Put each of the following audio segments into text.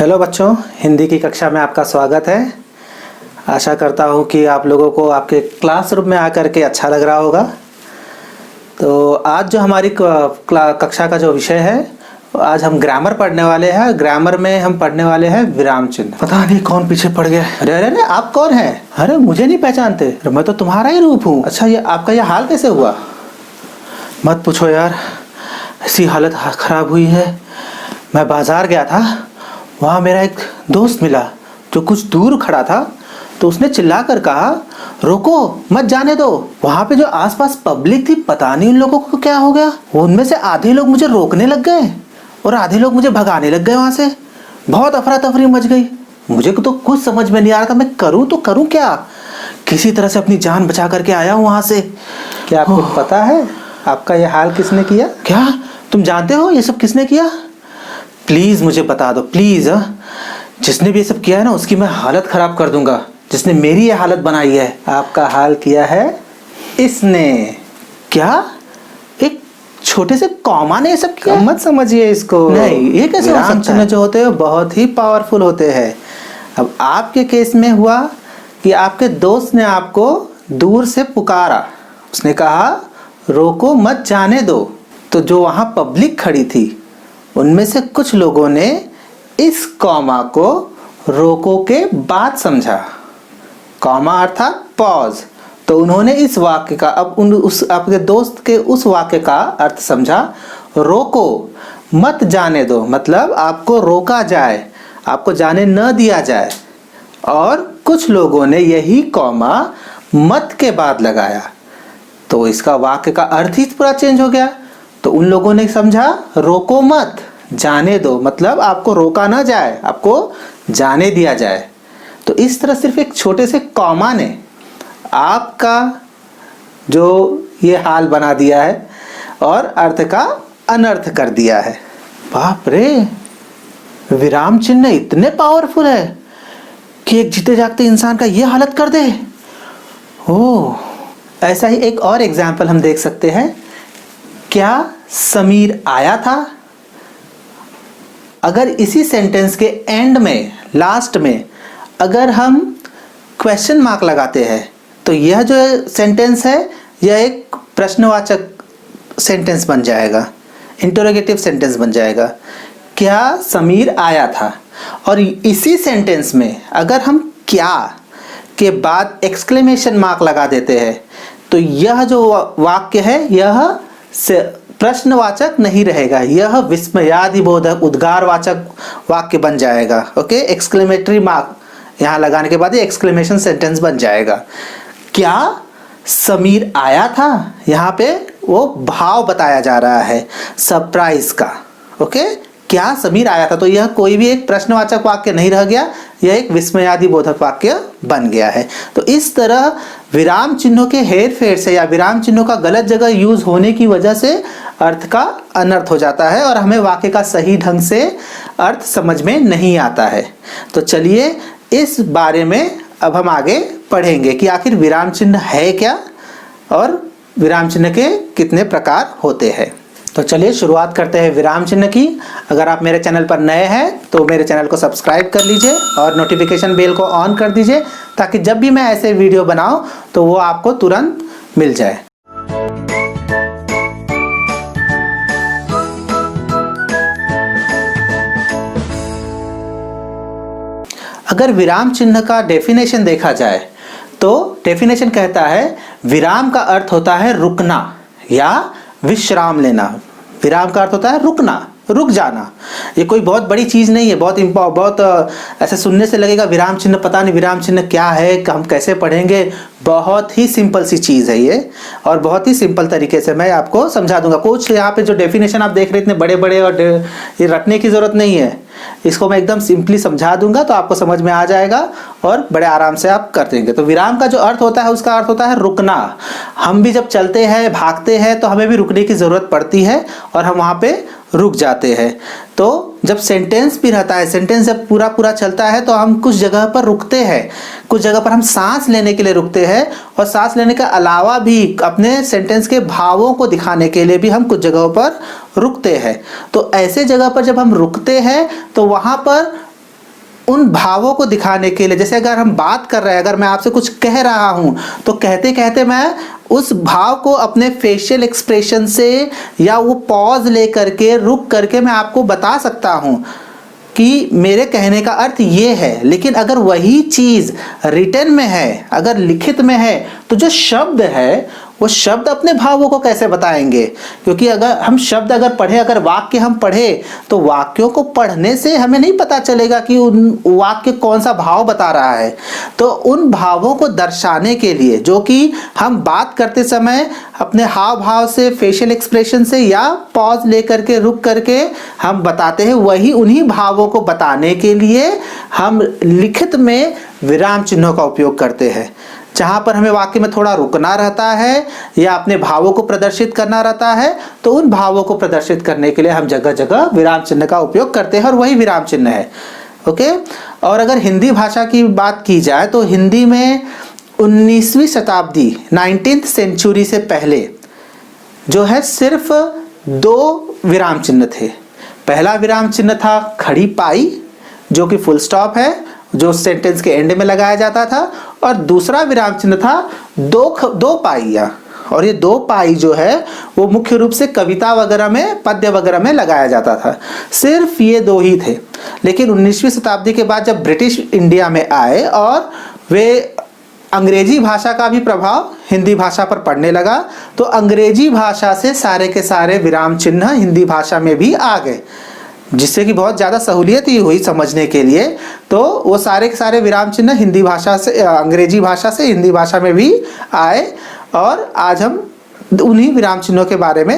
Hello बच्चों, हिंदी की कक्षा में आपका स्वागत है। आशा करता हूँ कि आप लोगों को आपके क्लासरूम में आकर के अच्छा लग रहा होगा। तो आज जो हमारी कक्षा का जो विषय है, आज हम ग्रामर पढ़ने वाले हैं। ग्रामर में हम पढ़ने वाले हैं विराम चिन्ह। पता नहीं कौन पीछे पड़ गया। अरे अरे अरे, आप कौन हैं? अरे मुझे नहीं पहचानते? अरे मैं तो तुम्हारा ही रूप हूँ। अच्छा, ये आपका ये हाल कैसे हुआ? मत पूछो यार, ऐसी हालत ख़राब हुई है। मैं बाज़ार गया था, वहाँ मेरा एक दोस्त मिला जो कुछ दूर खड़ा था। तो उसने चिल्ला कर कहा, रोको, मत जाने दो। वहाँ पे जो आसपास पब्लिक थी, पता नहीं उन लोगों को क्या हो गया। उनमें से आधे लोग मुझे रोकने लग गए और आधे लोग मुझे भगाने लग गए वहाँ से। बहुत अफरा तफरी मच गई। मुझे तो कुछ समझ में नहीं आ रहा था, मैं करूँ तो करूँ क्या। किसी तरह से अपनी जान बचा करके आया हूँ वहाँ से। क्या आपको पता है आपका ये हाल किसने किया? क्या तुम जानते हो ये सब किसने किया? प्लीज़ मुझे बता दो, प्लीज़। जिसने भी ये सब किया है ना, उसकी मैं हालत ख़राब कर दूंगा। जिसने मेरी ये हालत बनाई है। आपका हाल किया है इसने। क्या? एक छोटे से कॉमा ने ये सब किया? मत समझिए इसको। नहीं, ये कैसे हो सकता है? विराम चिन्ह जो होते हैं बहुत ही पावरफुल होते हैं। अब आपके केस में हुआ कि आपके दोस्त ने आपको दूर से पुकारा। उसने कहा, रोको, मत जाने दो। तो जो वहाँ पब्लिक खड़ी थी, उनमें से कुछ लोगों ने इस कॉमा को रोको के बाद समझा। कॉमा अर्थात पॉज। तो उन्होंने इस वाक्य का उस आपके दोस्त के उस वाक्य का अर्थ समझा, रोको, मत जाने दो, मतलब आपको रोका जाए, आपको जाने न दिया जाए। और कुछ लोगों ने यही कॉमा मत के बाद लगाया, तो इसका वाक्य का अर्थ ही पूरा चेंज हो गया। तो उन लोगों ने समझा, रोको मत, जाने दो, मतलब आपको रोका ना जाए, आपको जाने दिया जाए। तो इस तरह सिर्फ एक छोटे से कॉमा ने आपका जो ये हाल बना दिया है और अर्थ का अनर्थ कर दिया है। बाप रे, विराम चिन्ह इतने पावरफुल है कि एक जीते जागते इंसान का ये हालत कर दे। ओह, ऐसा ही एक और एग्जाम्पल हम देख सकते हैं। क्या समीर आया था? अगर इसी सेंटेंस के एंड में, लास्ट में अगर हम क्वेश्चन मार्क लगाते हैं, तो यह जो सेंटेंस है यह एक प्रश्नवाचक सेंटेंस बन जाएगा, इंटरोगेटिव सेंटेंस बन जाएगा। क्या समीर आया था? और इसी सेंटेंस में अगर हम क्या के बाद एक्सक्लेमेशन मार्क लगा देते हैं, तो यह जो वाक्य है यह प्रश्नवाचक नहीं रहेगा, यह विस्मयादिबोधक उद्गारवाचक वाक्य बन जाएगा। ओके, एक्सक्लेमेटरी मार्क यहाँ लगाने के बाद ये एक्सक्लेमेशन सेंटेंस बन जाएगा। क्या समीर आया था? यहाँ पे वो भाव बताया जा रहा है सरप्राइज का। ओके, क्या समीर आया था? तो यह कोई भी एक प्रश्नवाचक वाक्य नहीं रह गया, यह एक विस्मयादिबोधक वाक्य बन गया है। तो इस तरह विराम चिन्हों के हेर फेर से या विराम चिन्हों का गलत जगह यूज होने की वजह से अर्थ का अनर्थ हो जाता है और हमें वाक्य का सही ढंग से अर्थ समझ में नहीं आता है। तो चलिए इस बारे में अब हम आगे पढ़ेंगे कि आखिर विराम चिन्ह है क्या और विराम चिन्ह के कितने प्रकार होते हैं। तो चलिए शुरुआत करते हैं विराम चिन्ह की। अगर आप मेरे चैनल पर नए हैं तो मेरे चैनल को सब्सक्राइब कर लीजिए और नोटिफिकेशन बेल को ऑन कर दीजिए, ताकि जब भी मैं ऐसे वीडियो बनाऊं तो वो आपको तुरंत मिल जाए। अगर विराम चिन्ह का डेफिनेशन देखा जाए तो डेफिनेशन कहता है, विराम का अर्थ होता है रुकना या विश्राम लेना। विराम का अर्थ होता है रुकना, रुक जाना। ये कोई बहुत बड़ी चीज़ नहीं है। बहुत ऐसे सुनने से लगेगा विराम चिन्ह, पता नहीं विराम चिन्ह क्या है, हम कैसे पढ़ेंगे। बहुत ही सिंपल सी चीज़ है ये, और बहुत ही सिंपल तरीके से मैं आपको समझा दूंगा। कुछ यहाँ पे जो डेफिनेशन आप देख रहे इतने बड़े बड़े और ये रटने की ज़रूरत नहीं है। इसको मैं एकदम सिंपली समझा दूंगा तो आपको समझ में आ जाएगा और बड़े आराम से आप कर देंगे। तो विराम का जो अर्थ होता है उसका अर्थ होता है रुकना। हम भी जब चलते हैं, भागते हैं, तो हमें भी रुकने की ज़रूरत पड़ती है और हम वहाँ पे रुक जाते हैं। तो जब सेंटेंस भी रहता है, सेंटेंस जब पूरा पूरा चलता है तो हम कुछ जगह पर रुकते हैं, कुछ जगह पर हम सांस लेने के लिए रुकते हैं, और सांस लेने के अलावा भी अपने सेंटेंस के भावों को दिखाने के लिए भी हम कुछ जगहों पर रुकते हैं। तो ऐसे जगह पर जब हम रुकते हैं तो वहाँ पर उन भावों को दिखाने के लिए, जैसे अगर हम बात कर रहे हैं, अगर मैं आपसे कुछ कह रहा हूं तो कहते कहते मैं उस भाव को अपने फेशियल एक्सप्रेशन से या वो पॉज लेकर के रुक करके मैं आपको बता सकता हूं कि मेरे कहने का अर्थ ये है। लेकिन अगर वही चीज़ रिटन में है, अगर लिखित में है, तो जो शब्द है वो शब्द अपने भावों को कैसे बताएंगे? क्योंकि अगर हम शब्द अगर पढ़े, अगर वाक्य हम पढ़े, तो वाक्यों को पढ़ने से हमें नहीं पता चलेगा कि उन वाक्य कौन सा भाव बता रहा है। तो उन भावों को दर्शाने के लिए, जो कि हम बात करते समय अपने हाव भाव से, फेशियल एक्सप्रेशन से या पॉज लेकर के, रुक करके हम बताते हैं, वही उन्हीं भावों को बताने के लिए हम लिखित में विराम चिन्हों का उपयोग करते हैं। जहाँ पर हमें वाक्य में थोड़ा रुकना रहता है या अपने भावों को प्रदर्शित करना रहता है, तो उन भावों को प्रदर्शित करने के लिए हम जगह जगह विराम चिन्ह का उपयोग करते हैं, और वही विराम चिन्ह है। ओके। और अगर हिंदी भाषा की बात की जाए तो हिंदी में 19वीं शताब्दी 19th सेंचुरी से पहले जो है सिर्फ 2 विराम चिन्ह थे। पहला विराम चिन्ह था खड़ी पाई, जो कि फुल स्टॉप है, जो सेंटेंस के एंड में लगाया जाता था, और दूसरा विराम चिन्ह था दो पाइयां। और ये 2 पाई जो है वो मुख्य रूप से कविता वगैरह में, पद्य वगैरह में लगाया जाता था। सिर्फ ये 2 ही थे। लेकिन 19वीं शताब्दी के बाद जब ब्रिटिश इंडिया में आए और वे अंग्रेजी भाषा का भी प्रभाव हिंदी भाषा पर पड़ने लगा, तो अंग्रेजी भाषा से सारे के सारे विराम चिन्ह हिंदी भाषा में भी आ गए, जिससे कि बहुत ज़्यादा सहूलियत ही हुई समझने के लिए। तो वो सारे के सारे विराम चिन्ह हिंदी भाषा से, अंग्रेजी भाषा से हिंदी भाषा में भी आए, और आज हम उन्हीं विराम चिन्हों के बारे में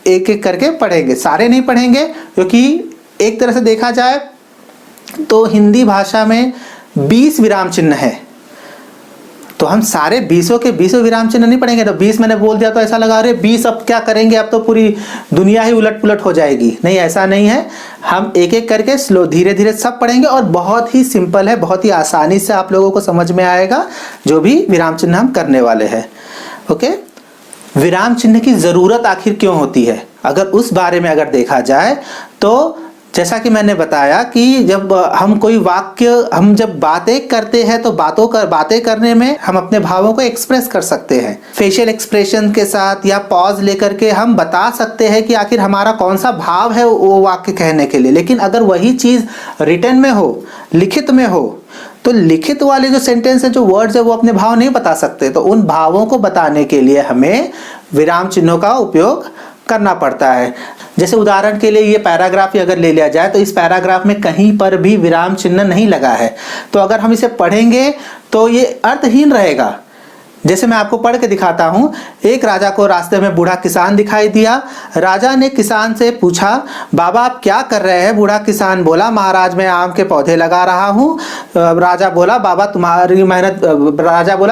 एक एक करके पढ़ेंगे। सारे नहीं पढ़ेंगे, क्योंकि एक तरह से देखा जाए तो हिंदी भाषा में 20 विराम चिन्ह है, तो हम सारे 20 के 20 विराम चिन्ह नहीं पढ़ेंगे। तो 20 मैंने बोल दिया तो ऐसा लगा अरे 20 अब क्या करेंगे, अब तो पूरी दुनिया ही उलट पुलट हो जाएगी। नहीं, ऐसा नहीं है। हम एक एक करके स्लो, धीरे धीरे सब पढ़ेंगे, और बहुत ही सिंपल है, बहुत ही आसानी से आप लोगों को समझ में आएगा जो भी विराम चिन्ह हम करने वाले हैं। ओके। विराम चिन्ह की ज़रूरत आखिर क्यों होती है, अगर उस बारे में अगर देखा जाए तो जैसा कि मैंने बताया कि जब हम कोई वाक्य, हम जब बातें करते हैं तो बातें करने में हम अपने भावों को एक्सप्रेस कर सकते हैं फेशियल एक्सप्रेशन के साथ, या पॉज लेकर के हम बता सकते हैं कि आखिर हमारा कौन सा भाव है वो वाक्य कहने के लिए। लेकिन अगर वही चीज़ रिटन में हो, लिखित में हो, तो लिखित वाले जो सेंटेंस है, जो वर्ड्स है, वो अपने भाव नहीं बता सकते। तो उन भावों को बताने के लिए हमें विराम चिन्हों का उपयोग करना पड़ता है। जैसे उदाहरण के लिए ये पैराग्राफ ही अगर ले लिया जाए, तो इस पैराग्राफ में कहीं पर भी विराम चिन्ह नहीं लगा है, तो अगर हम इसे पढ़ेंगे तो ये अर्थहीन रहेगा। जैसे मैं आपको पढ़ के दिखाता हूँ। एक राजा को रास्ते में बूढ़ा किसान दिखाई दिया। राजा ने किसान से पूछा, बाबा आप क्या कर रहे हैं? बूढ़ा किसान बोला, महाराज मैं आम के पौधे लगा रहा हूँ। राजा बोला,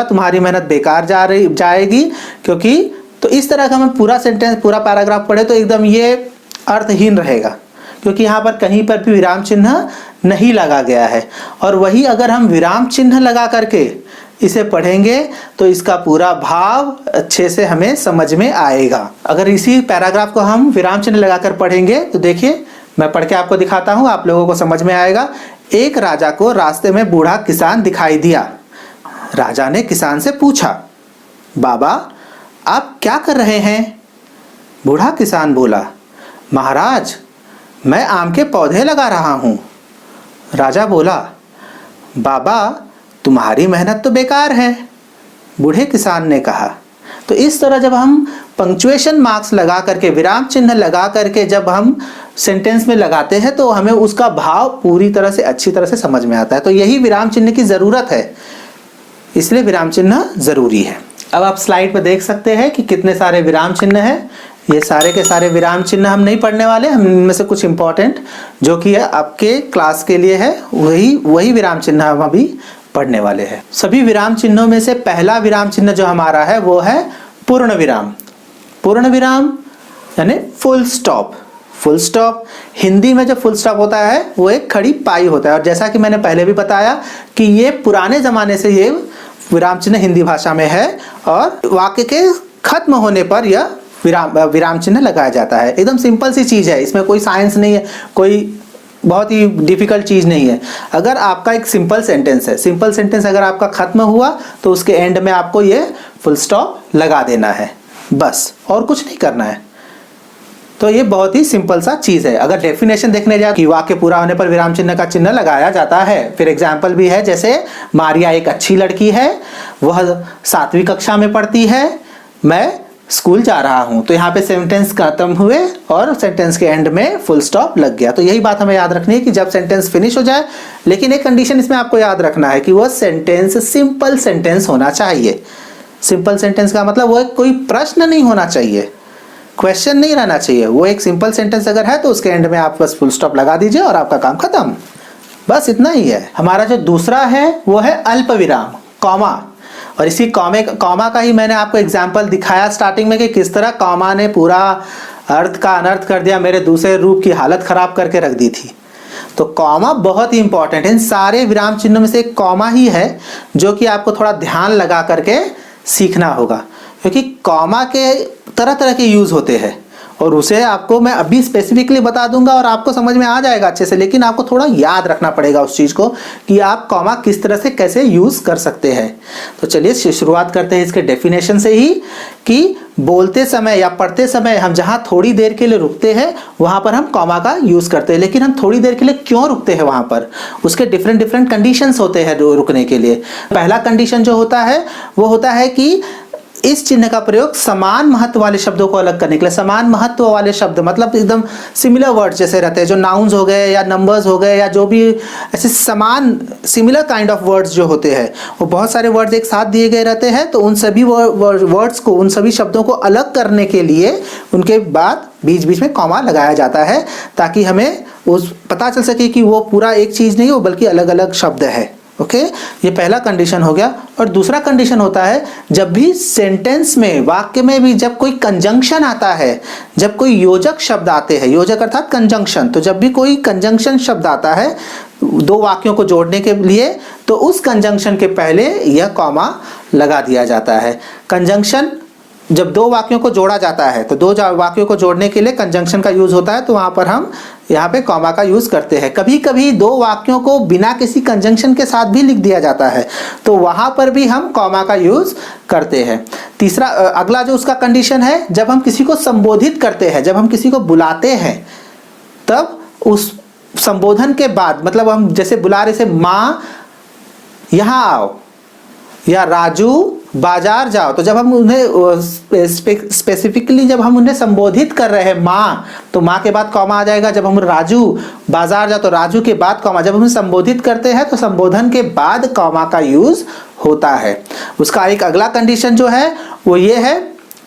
तुम्हारी मेहनत बेकार जाएगी, क्योंकि तो इस तरह का हम पूरा सेंटेंस, पूरा पैराग्राफ पढ़े तो एकदम ये अर्थहीन रहेगा, क्योंकि यहाँ पर कहीं पर भी विराम चिन्ह नहीं लगा गया है। और वही अगर हम विराम चिन्ह लगा करके इसे पढ़ेंगे तो इसका पूरा भाव अच्छे से हमें समझ में आएगा। अगर इसी पैराग्राफ को हम विराम चिन्ह लगाकर पढ़ेंगे तो देखिए, मैं पढ़ के आपको दिखाता हूँ, आप लोगों को समझ में आएगा। एक राजा को रास्ते में बूढ़ा किसान दिखाई दिया। राजा ने किसान से पूछा, बाबा आप क्या कर रहे हैं? बूढ़ा किसान बोला, महाराज मैं आम के पौधे लगा रहा हूँ। राजा बोला, बाबा तुम्हारी मेहनत तो बेकार है। बूढ़े किसान ने कहा। तो इस तरह जब हम पंक्चुएशन मार्क्स लगा करके, विराम चिन्ह लगा करके जब हम सेंटेंस में लगाते हैं, तो हमें उसका भाव पूरी तरह से, अच्छी तरह से समझ में आता है। तो यही विराम चिन्ह की ज़रूरत है, इसलिए विराम चिन्ह ज़रूरी है। अब आप स्लाइड पर देख सकते हैं कि कितने सारे विराम चिन्ह हैं। ये सारे के सारे विराम चिन्ह हम नहीं पढ़ने वाले, हम इनमें से कुछ इंपॉर्टेंट जो कि आपके क्लास के लिए है, वही विराम चिन्ह हम अभी पढ़ने वाले हैं। सभी विराम चिन्हों में से पहला विराम चिन्ह जो हमारा है वो है पूर्ण विराम। पूर्ण विराम यानी full stop. Full stop, Hindi में जो फुल स्टॉप होता है वो एक खड़ी पाई होता है। और जैसा कि मैंने पहले भी बताया कि ये पुराने ज़माने से ये विराम चिन्ह हिंदी भाषा में है, और वाक्य के खत्म होने पर यह विराम चिन्ह लगाया जाता है। एकदम सिंपल सी चीज़ है, इसमें कोई साइंस नहीं है, कोई बहुत ही डिफ़िकल्ट चीज़ नहीं है। अगर आपका एक सिंपल सेंटेंस है, सिंपल सेंटेंस अगर आपका ख़त्म हुआ तो उसके एंड में आपको ये फुल स्टॉप लगा देना है, बस, और कुछ नहीं करना है। तो ये बहुत ही सिंपल सा चीज़ है। अगर डेफिनेशन देखने जाए कि वाक्य पूरा होने पर विराम चिन्ह का चिन्ह लगाया जाता है, फिर एग्जाम्पल भी है, जैसे मारिया एक अच्छी लड़की है, वह 7वीं कक्षा में पढ़ती है, मैं स्कूल जा रहा हूँ। तो यहाँ पे सेंटेंस खत्म हुए और सेंटेंस के एंड में फुल स्टॉप लग गया। तो यही बात हमें याद रखनी है कि जब सेंटेंस फिनिश हो जाए, लेकिन एक कंडीशन इसमें आपको याद रखना है कि वह सेंटेंस सिंपल सेंटेंस होना चाहिए। सिंपल सेंटेंस का मतलब वह कोई प्रश्न नहीं होना चाहिए, क्वेश्चन नहीं रहना चाहिए। वो एक सिंपल सेंटेंस अगर है तो उसके एंड में आप बस फुल स्टॉप लगा दीजिए और आपका काम खत्म, बस इतना ही है। हमारा जो दूसरा है वो है अल्प विराम, कॉमा। और इसी कॉमा का ही मैंने आपको एग्जाम्पल दिखाया स्टार्टिंग में कि किस तरह कॉमा ने पूरा अर्थ का अनर्थ कर दिया, मेरे दूसरे रूप की हालत खराब करके रख दी थी। तो कॉमा बहुत ही इंपॉर्टेंट है। इन सारे विराम चिन्हों में से एक कॉमा ही है जो कि आपको थोड़ा ध्यान लगा करके सीखना होगा, क्योंकि कॉमा के तरह तरह के यूज़ होते हैं और उसे आपको मैं अभी स्पेसिफिकली बता दूंगा और आपको समझ में आ जाएगा अच्छे से, लेकिन आपको थोड़ा याद रखना पड़ेगा उस चीज़ को कि आप कॉमा किस तरह से कैसे यूज़ कर सकते हैं। तो चलिए शुरुआत करते हैं इसके डेफिनेशन से ही, कि बोलते समय या पढ़ते समय हम जहाँ थोड़ी देर के लिए रुकते हैं वहाँ पर हम कॉमा का यूज़ करते हैं। लेकिन हम थोड़ी देर के लिए क्यों रुकते हैं वहाँ पर, उसके डिफरेंट कंडीशंस होते हैं रुकने के लिए। पहला कंडीशन जो होता है वो होता है कि इस चिन्ह का प्रयोग समान महत्व वाले शब्दों को अलग करने के लिए। समान महत्व वाले शब्द मतलब एकदम सिमिलर वर्ड्स जैसे रहते हैं, जो नाउन्स हो गए या नंबर्स हो गए या जो भी ऐसे समान सिमिलर काइंड ऑफ वर्ड्स जो होते हैं, वो बहुत सारे वर्ड्स एक साथ दिए गए रहते हैं। तो उन सभी वर्ड्स को, उन सभी शब्दों को अलग करने के लिए उनके बाद बीच बीच में कॉमा लगाया जाता है, ताकि हमें उस पता चल सके कि वो पूरा एक चीज़ नहीं हो बल्कि अलग अलग शब्द है। ओके, ये पहला कंडीशन हो गया। और दूसरा कंडीशन होता है जब भी सेंटेंस में, वाक्य में भी जब कोई कंजंक्शन आता है, जब कोई योजक शब्द आते हैं, योजक अर्थात कंजंक्शन, तो जब भी कोई कंजंक्शन शब्द आता है दो वाक्यों को जोड़ने के लिए, तो उस कंजंक्शन के पहले यह कॉमा लगा दिया जाता है। कंजंक्शन जब दो वाक्यों को जोड़ा जाता है तो दो वाक्यों को जोड़ने के लिए कंजंक्शन का यूज होता है, तो वहां पर हम यहाँ पे कॉमा का यूज करते हैं। कभी कभी दो वाक्यों को बिना किसी कंजंक्शन के साथ भी लिख दिया जाता है, तो वहां पर भी हम कॉमा का यूज करते हैं। तीसरा अगला जो उसका कंडीशन है, जब हम किसी को संबोधित करते हैं, जब हम किसी को बुलाते हैं, तब उस संबोधन के बाद, मतलब हम जैसे बुला रहे थे माँ यहाँ आओ या राजू बाजार जाओ, तो जब हम उन्हें स्पेसिफिकली जब हम उन्हें संबोधित कर रहे हैं माँ, तो माँ के बाद कॉमा आ जाएगा। जब हम राजू बाजार जाओ तो राजू के बाद कॉमा। जब हम संबोधित करते हैं तो संबोधन के बाद कॉमा का यूज होता है। उसका एक अगला कंडीशन जो है वो ये है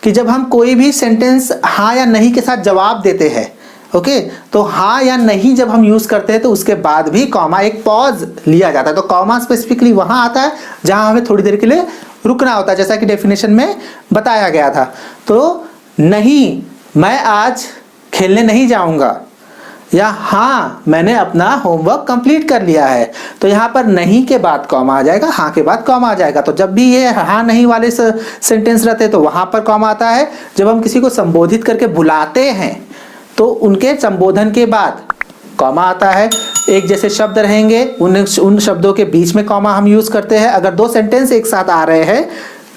कि जब हम कोई भी सेंटेंस हाँ या नहीं के साथ जवाब देते हैं, ओके, तो हाँ या नहीं जब हम यूज करते हैं तो उसके बाद भी कॉमा, एक पॉज लिया जाता है। तो कॉमा स्पेसिफिकली वहां आता है जहां हमें थोड़ी देर के लिए रुकना होता है, जैसा कि डेफिनेशन में बताया गया था। तो नहीं, मैं आज खेलने नहीं जाऊंगा, या हाँ मैंने अपना होमवर्क कंप्लीट कर लिया है, तो यहाँ पर नहीं के बाद कॉमा आ जाएगा, हाँ के बाद कॉमा आ जाएगा। तो जब भी ये हाँ नहीं वाले सेंटेंस रहते हैं तो वहां पर कॉमा आता है। जब हम किसी को संबोधित करके बुलाते हैं तो उनके संबोधन के बाद कॉमा आता है। एक जैसे शब्द रहेंगे, उन शब्दों के बीच में कॉमा हम यूज करते हैं। अगर दो सेंटेंस एक साथ आ रहे हैं,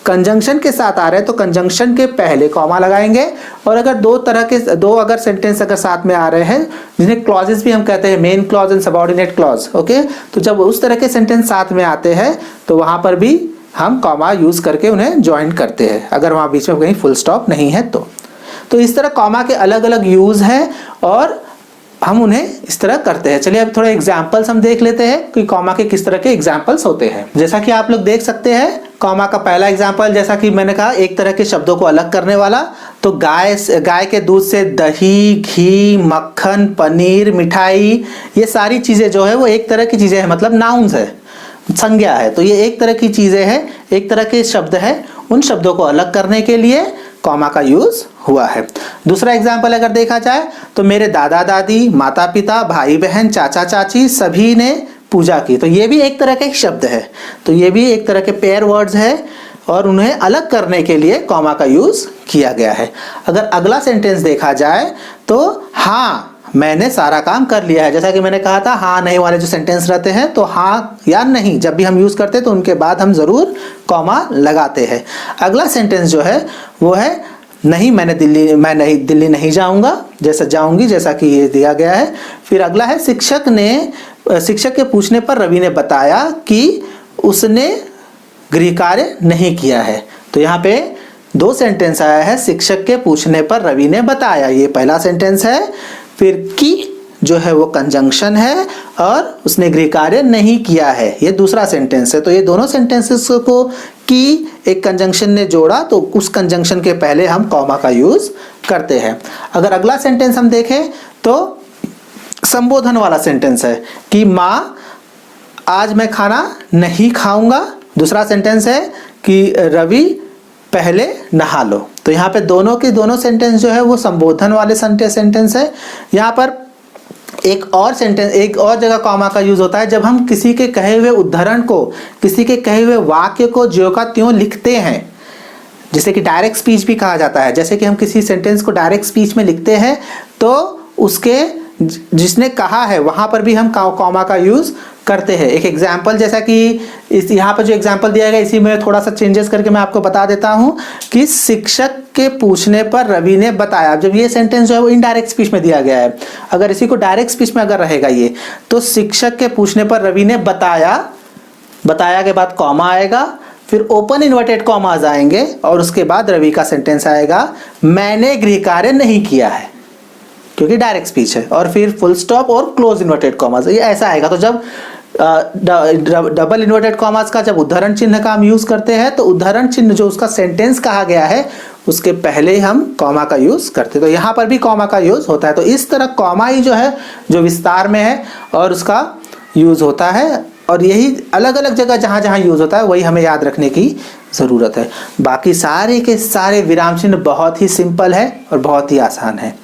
कंजंक्शन के साथ आ रहे हैं, तो कंजंक्शन के पहले कॉमा लगाएंगे। और अगर दो अगर सेंटेंस अगर साथ में आ रहे हैं, जिन्हें क्लॉजेस भी हम कहते हैं, main clause and subordinate clause, okay, तो जब उस तरह के सेंटेंस साथ में आते हैं तो वहां पर भी हम कॉमा यूज करके उन्हें ज्वाइन करते हैं, अगर वहां बीच में कहीं फुल स्टॉप नहीं है तो इस तरह कॉमा के अलग अलग यूज हैं और हम उन्हें इस तरह करते हैं। चलिए अब थोड़ा एग्जाम्पल्स हम देख लेते हैं कि कॉमा के किस तरह के एग्जाम्पल्स होते हैं। जैसा कि आप लोग देख सकते हैं, कॉमा का पहला एग्जाम्पल, जैसा कि मैंने कहा, एक तरह के शब्दों को अलग करने वाला। तो गाय के दूध से दही, घी, मक्खन, पनीर, मिठाई, ये सारी चीजें जो है वो एक तरह की चीजें हैं, मतलब नाउन्स है, संज्ञा है। तो ये एक तरह की चीजें हैं, एक तरह के शब्द है। उन शब्दों को अलग करने के लिए कॉमा का यूज हुआ है। दूसरा एग्जाम्पल अगर देखा जाए तो मेरे दादा दादी, माता पिता, भाई बहन, चाचा चाची सभी ने पूजा की, तो ये भी एक तरह का एक शब्द है। तो ये भी एक तरह के पेयर वर्ड्स है और उन्हें अलग करने के लिए कॉमा का यूज किया गया है। अगर अगला सेंटेंस देखा जाए तो हाँ मैंने सारा काम कर लिया है। जैसा कि मैंने कहा था हाँ नहीं वाले जो सेंटेंस रहते हैं तो हाँ या नहीं जब भी हम यूज़ करते हैं तो उनके बाद हम ज़रूर कॉमा लगाते हैं। अगला सेंटेंस जो है वो है नहीं मैं दिल्ली नहीं जाऊंगा, जैसा जाऊंगी जैसा कि ये दिया गया है। फिर अगला है शिक्षक के पूछने पर रवि ने बताया कि उसने गृह कार्य नहीं किया है। तो यहाँ पे दो सेंटेंस आया है, शिक्षक के पूछने पर रवि ने बताया, ये पहला सेंटेंस है। फिर की जो है वो कंजंक्शन है और उसने गृह कार्य नहीं किया है, ये दूसरा सेंटेंस है। तो ये दोनों सेंटेंसेस को की एक कंजंक्शन ने जोड़ा तो उस कंजंक्शन के पहले हम कॉमा का यूज करते हैं। अगर अगला सेंटेंस हम देखें तो संबोधन वाला सेंटेंस है कि माँ आज मैं खाना नहीं खाऊंगा। दूसरा सेंटेंस है कि रवि पहले नहा लो। तो यहाँ पे दोनों के दोनों सेंटेंस जो है वो संबोधन वाले सेंटेंस है। यहाँ पर एक और जगह कॉमा का यूज होता है जब हम किसी के कहे हुए उद्धरण को, किसी के कहे हुए वाक्य को ज्यों का त्यों लिखते हैं, जिसे कि डायरेक्ट स्पीच भी कहा जाता है। जैसे कि हम किसी सेंटेंस को डायरेक्ट स्पीच में लिखते हैं तो उसके जिसने कहा है वहां पर भी हम कॉमा का यूज करते हैं। एक एग्जाम्पल जैसा कि इस यहाँ पर जो एग्जाम्पल दिया गया इसी में थोड़ा सा चेंजेस करके मैं आपको बता देता हूँ कि शिक्षक के पूछने पर रवि ने बताया। जब ये सेंटेंस जो है वो इनडायरेक्ट स्पीच में दिया गया है, अगर इसी को डायरेक्ट स्पीच में अगर रहेगा ये तो शिक्षक के पूछने पर रवि ने बताया, बताया के बाद कॉमा आएगा, फिर ओपन इन्वर्टेड कॉमास आएंगे और उसके बाद रवि का सेंटेंस आएगा मैंने गृह कार्य नहीं किया है, क्योंकि डायरेक्ट स्पीच है, और फिर फुल स्टॉप और क्लोज इन्वर्टेड कॉमास, ये ऐसा आएगा। तो जब डबल इन्वर्टेड कॉमास का जब उद्धरण चिन्ह का हम यूज करते हैं तो उद्धरण चिन्ह जो उसका सेंटेंस कहा गया है उसके पहले ही हम कॉमा का यूज करते हैं। तो यहाँ पर भी कॉमा का यूज होता है। तो इस तरह कॉमा ही जो है जो विस्तार में है और उसका यूज होता है, और यही अलग अलग जगह जहाँ जहाँ यूज होता है वही हमें याद रखने की ज़रूरत है। बाकी सारे के सारे विराम चिन्ह बहुत ही सिंपल है और बहुत ही आसान है।